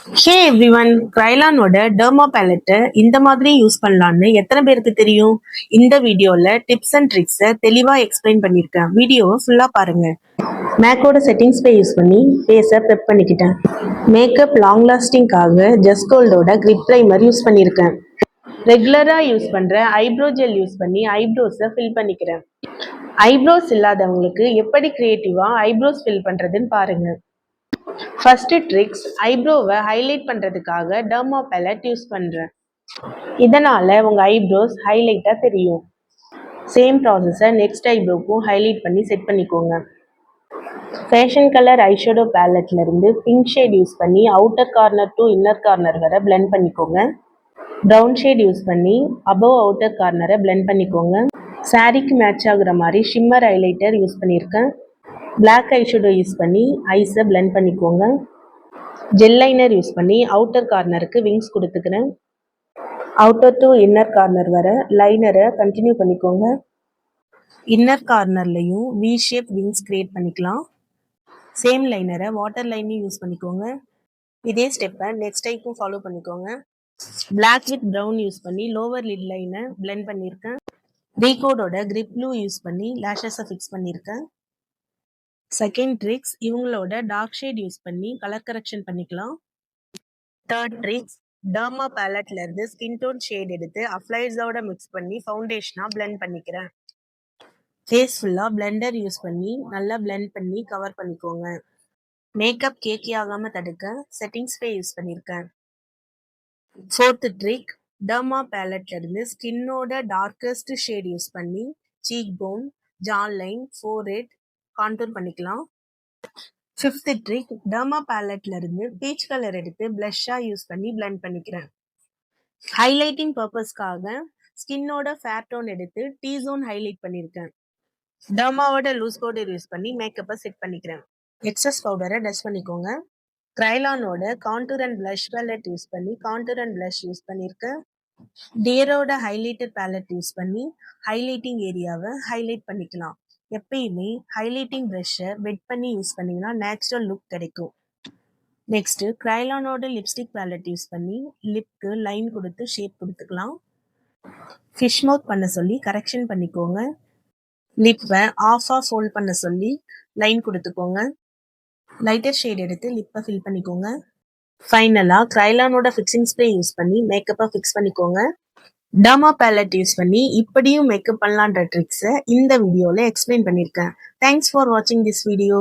ஹே everyone, கிரைலானோட derma பேலட்டை இந்த மாதிரி use பண்ணலான்னு எத்தனை பேருக்கு தெரியும்? இந்த வீடியோல டிப்ஸ் அண்ட் ட்ரிக்ஸை தெளிவா எக்ஸ்பிளைன் பண்ணியிருக்கேன். வீடியோவை ஃபுல்லா பாருங்க. மேக்கோட செட்டிங்ஸ் பே யூஸ் பண்ணி ஃபேஸை ப்ரெப் பண்ணிக்கிட்டேன். மேக்கப் லாங் லாஸ்டிங்காக ஜஸ்கோல்டோட கிரிப் ப்ரைமர் யூஸ் பண்ணியிருக்கேன். ரெகுலரா யூஸ் பண்ற ஐப்ரோ ஜெல் யூஸ் பண்ணி ஐப்ரோஸை ஃபில் பண்ணிக்கிறேன். ஐப்ரோஸ் இல்லாதவங்களுக்கு எப்படி கிரியேட்டிவா ஐப்ரோஸ் ஃபில் பண்றதுன்னு பாருங்க. ஃபர்ஸ்ட் ட்ரிக்ஸ், ஐப்ரோவை ஹைலைட் பண்றதுக்காக டெர்மா பேலட் யூஸ் பண்றேன். இதனால உங்க ஐப்ரோஸ் ஹைலைட்டா தெரியும். சேம் ப்ராசஸை நெக்ஸ்ட் ஐப்ரோக்கும் ஹைலைட் பண்ணி செட் பண்ணிக்கோங்க. ஃபேஷன் கலர் ஐஷேடோ பேலட்ல இருந்து பிங்க் ஷேட் யூஸ் பண்ணி outer corner to inner corner வரை பிளெண்ட் பண்ணிக்கோங்க. ப்ரௌன் ஷேட் யூஸ் பண்ணி அபவ் அவுட்டர் கார்னரை பிளெண்ட் பண்ணிக்கோங்க. சாரிக்கு மேட்ச் ஆகுற மாதிரி ஷிம்மர் ஹைலைட்டர் யூஸ் பண்ணியிருக்கேன். பிளாக் ஐஷேடோ யூஸ் பண்ணி ஐஸை பிளெண்ட் பண்ணிக்கோங்க. ஜெல் லைனர் யூஸ் பண்ணி அவுட்டர் கார்னருக்கு விங்ஸ் கொடுத்துக்கிறேன். அவுட்டர் டு இன்னர் கார்னர் வர லைனரை கண்டினியூ பண்ணிக்கோங்க. இன்னர் கார்னர்லையும் வி ஷேப் விங்ஸ் கிரியேட் பண்ணிக்கலாம். சேம் லைனரை வாட்டர் லைனையும் யூஸ் பண்ணிக்கோங்க. இதே ஸ்டெப்பை நெக்ஸ்ட் ஐக்கும் ஃபாலோ பண்ணிக்கோங்க. பிளாக் வித் ப்ரௌன் யூஸ் பண்ணி லோவர் லிட் லைனை பிளெண்ட் பண்ணியிருக்கேன். ரீகோடோட கிரிப் ப்ளூ யூஸ் பண்ணி லேஷஸை ஃபிக்ஸ் பண்ணியிருக்கேன். செகண்ட் ட்ரிக்ஸ், இவங்களோட டார்க் ஷேட் யூஸ் பண்ணி கலர் கரெக்ஷன் பண்ணிக்கலாம். தேர்ட் ட்ரிக்ஸ், டெர்மா பேலட்ல இருந்து ஸ்கின் டோன் ஷேட் எடுத்து அப்ளைஸோட மிக்ஸ் பண்ணி ஃபவுண்டேஷனா பிளெண்ட் பண்ணிக்கிறேன். ஃபேஸ் ஃபுல்லா பிளெண்டர் யூஸ் பண்ணி நல்லா பிளெண்ட் பண்ணி கவர் பண்ணிக்கோங்க. மேக்கப் கேக்கி ஆகாம தடுக்க செட்டிங்ஸ் ஸ்ப்ரே யூஸ் பண்ணியிருக்கேன். ஃபோர்த் ட்ரிக், டெர்மா பேலட்ல இருந்து ஸ்கின்னோட டார்க்கஸ்ட் ஷேட் யூஸ் பண்ணி cheekbone, jawline, forehead contour பண்ணிக்கலாம். ஃபிஃப்த் ட்ரிக், டெர்மா பேலட்ல இருந்து பீச் கலர் எடுத்து பிளஷ்ஷா யூஸ் பண்ணி பிளெண்ட் பண்ணிக்கிறேன். ஹைலைட்டிங் பர்பஸ்க்காக ஸ்கின்னோட ஃபேர் டோன் எடுத்து டீ ஜோன் ஹைலைட் பண்ணியிருக்கேன். டெர்மாவோட லூஸ் பவுடர் யூஸ் பண்ணி மேக்கப்பை செட் பண்ணிக்கிறேன். எக்ஸஸ் பவுடரை டஸ்ட் பண்ணிக்கோங்க. கிரைலானோட contour and blush palette use பண்ணி கான்டூர் அண்ட் பிளஷ் யூஸ் பண்ணியிருக்கேன். டியரோட ஹைலைட்டர் பேலட் யூஸ் பண்ணி ஹைலைட்டிங் ஏரியாவை ஹைலைட் பண்ணிக்கலாம். எப்பயுமே ஹைலைட்டிங் ப்ரஷ்ஷை வெட் பண்ணி யூஸ் பண்ணிங்கன்னா நேச்சுரல் லுக் கிடைக்கும். நெக்ஸ்ட்டு கிரைலானோட லிப்ஸ்டிக் பேலட் யூஸ் பண்ணி லிப்க்கு லைன் கொடுத்து ஷேப் கொடுத்துக்கலாம். ஃபிஷ் மவுத் பண்ண சொல்லி கரெக்ஷன் பண்ணிக்கோங்க. லிப்பை ஆஃபாக ஃபோல்ட் பண்ண சொல்லி லைன் கொடுத்துக்கோங்க. லைட்டர் ஷேட் எடுத்து லிப்பை ஃபில் பண்ணிக்கோங்க. ஃபைனலாக கிரைலானோட ஃபிக்ஸிங் ஸ்ப்ரே யூஸ் பண்ணி மேக்கப்பை ஃபிக்ஸ் பண்ணிக்கோங்க. டெர்மா பேலட் யூஸ் பண்ணி இப்படியும் மேக்கப் பண்ணலான்ற ட்ரிக்ஸை இந்த வீடியோவில் எக்ஸ்பிளைன் பண்ணியிருக்கேன். தேங்க்ஸ் ஃபார் வாட்சிங் திஸ் வீடியோ.